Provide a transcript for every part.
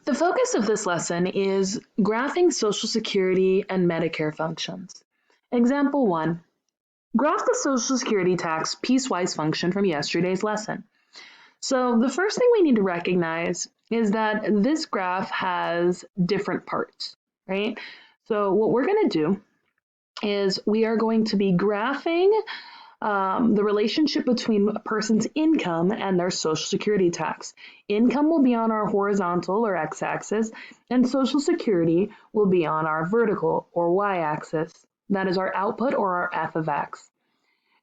The focus of this lesson is graphing Social Security and Medicare functions. Example 1. Graph the Social Security tax piecewise function from yesterday's lesson. So the first thing we need to recognize is that this graph has different parts, right? So what we're going to do is we are going to be graphing the relationship between a person's income and their Social Security tax. Income will be on our horizontal or x-axis, and Social Security will be on our vertical or y-axis. That is our output or our f of x.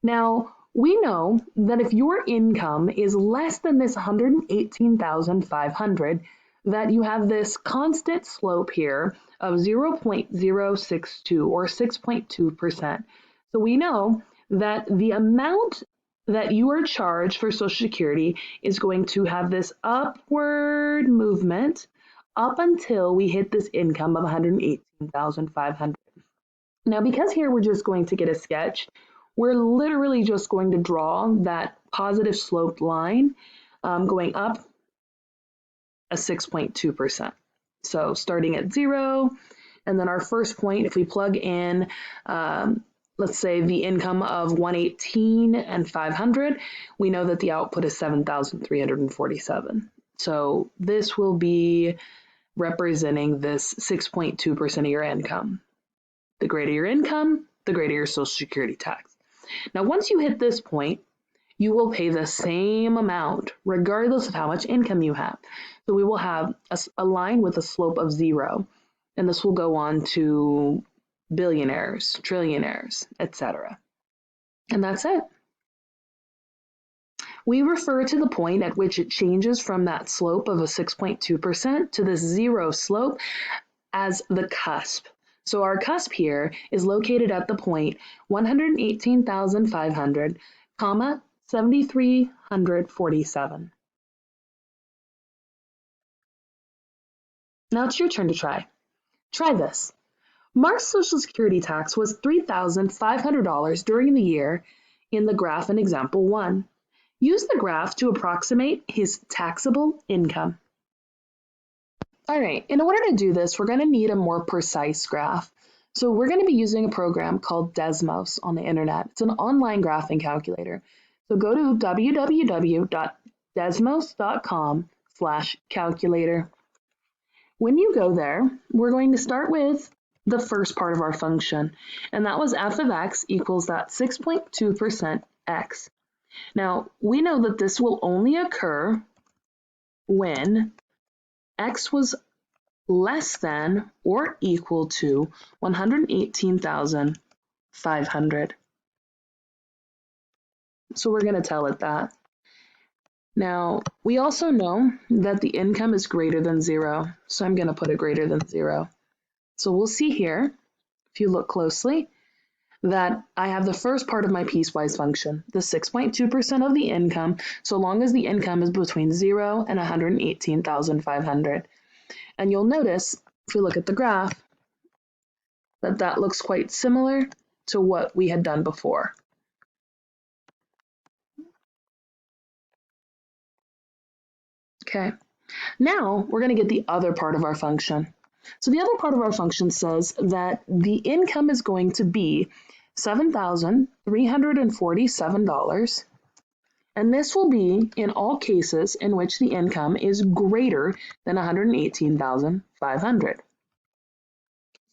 Now, we know that if your income is less than this 118,500, that you have this constant slope here of 0.062 or 6.2%. So we know that the amount that you are charged for Social Security is going to have this upward movement up until we hit this income of 118,500. Now, because here we're just going to get a sketch, we're literally just going to draw that positive sloped line going up a 6.2%. So starting at 0, and then our first point, if we plug in let's say the income of 118,500, we know that the output is 7,347. So this will be representing this 6.2% of your income. The greater your income, the greater your Social Security tax. Now, once you hit this point, you will pay the same amount regardless of how much income you have. So we will have a line with a slope of 0, and this will go on to billionaires, trillionaires, etc. And that's it. We refer to the point at which it changes from that slope of a 6.2% to this 0 slope as the cusp. So our cusp here is located at the point 118,500, 7,347. Now it's your turn to try. Try this. Mark's Social Security tax was $3,500 during the year in the graph in example 1. Use the graph to approximate his taxable income. All right, in order to do this, we're going to need a more precise graph. So we're going to be using a program called Desmos on the internet. It's an online graphing calculator. So go to www.desmos.com/calculator. When you go there, we're going to start with the first part of our function, and that was f of x equals that 6.2% x. Now, we know that this will only occur when x was less than or equal to 118,500. So we're going to tell it that. Now, we also know that the income is greater than 0, so I'm going to put it greater than 0. So we'll see here, if you look closely, that I have the first part of my piecewise function, the 6.2% of the income, so long as the income is between 0 and 118,500. And you'll notice, if you look at the graph, that that looks quite similar to what we had done before. Okay, now we're going to get the other part of our function. So the other part of our function says that the income is going to be $7,347, and this will be in all cases in which the income is greater than 118,500.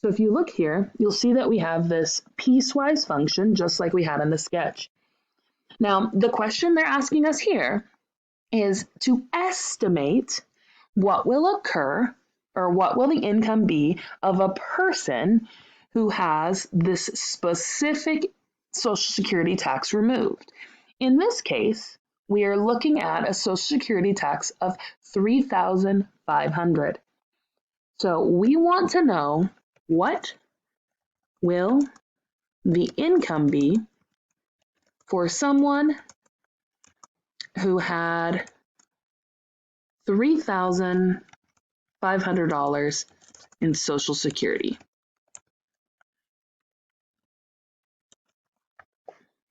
So if you look here, you'll see that we have this piecewise function just like we had in the sketch. Now, the question they're asking us here is to estimate what will occur or what will the income be of a person who has this specific Social Security tax removed. In this case, we are looking at a Social Security tax of $3,500. So we want to know what will the income be for someone who had $3,500 in Social Security.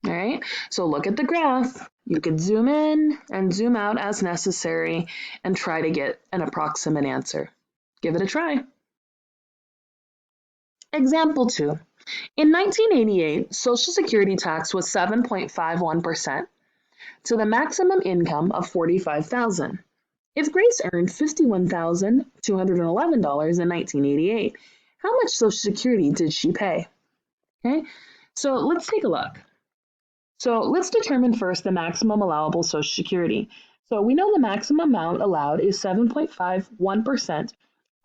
All right, so look at the graph. You could zoom in and zoom out as necessary and try to get an approximate answer. Give it a try. Example 2. In 1988, Social Security tax was 7.51% to the maximum income of $45,000. If Grace earned $51,211 in 1988, how much Social Security did she pay? Okay, so let's take a look. So let's determine first the maximum allowable Social Security. So we know the maximum amount allowed is 7.51%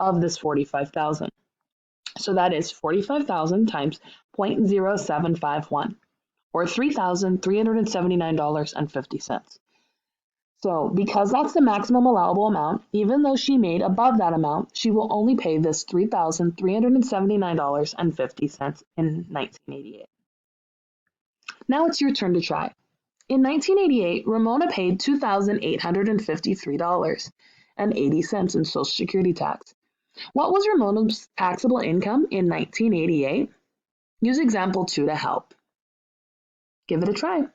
of this 45,000. So that is 45,000 times 0.0751, or $3,379.50. So because that's the maximum allowable amount, even though she made above that amount, she will only pay this $3,379.50 in 1988. Now it's your turn to try. In 1988, Ramona paid $2,853.80 in Social Security tax. What was Ramona's taxable income in 1988? Use example 2 to help. Give it a try.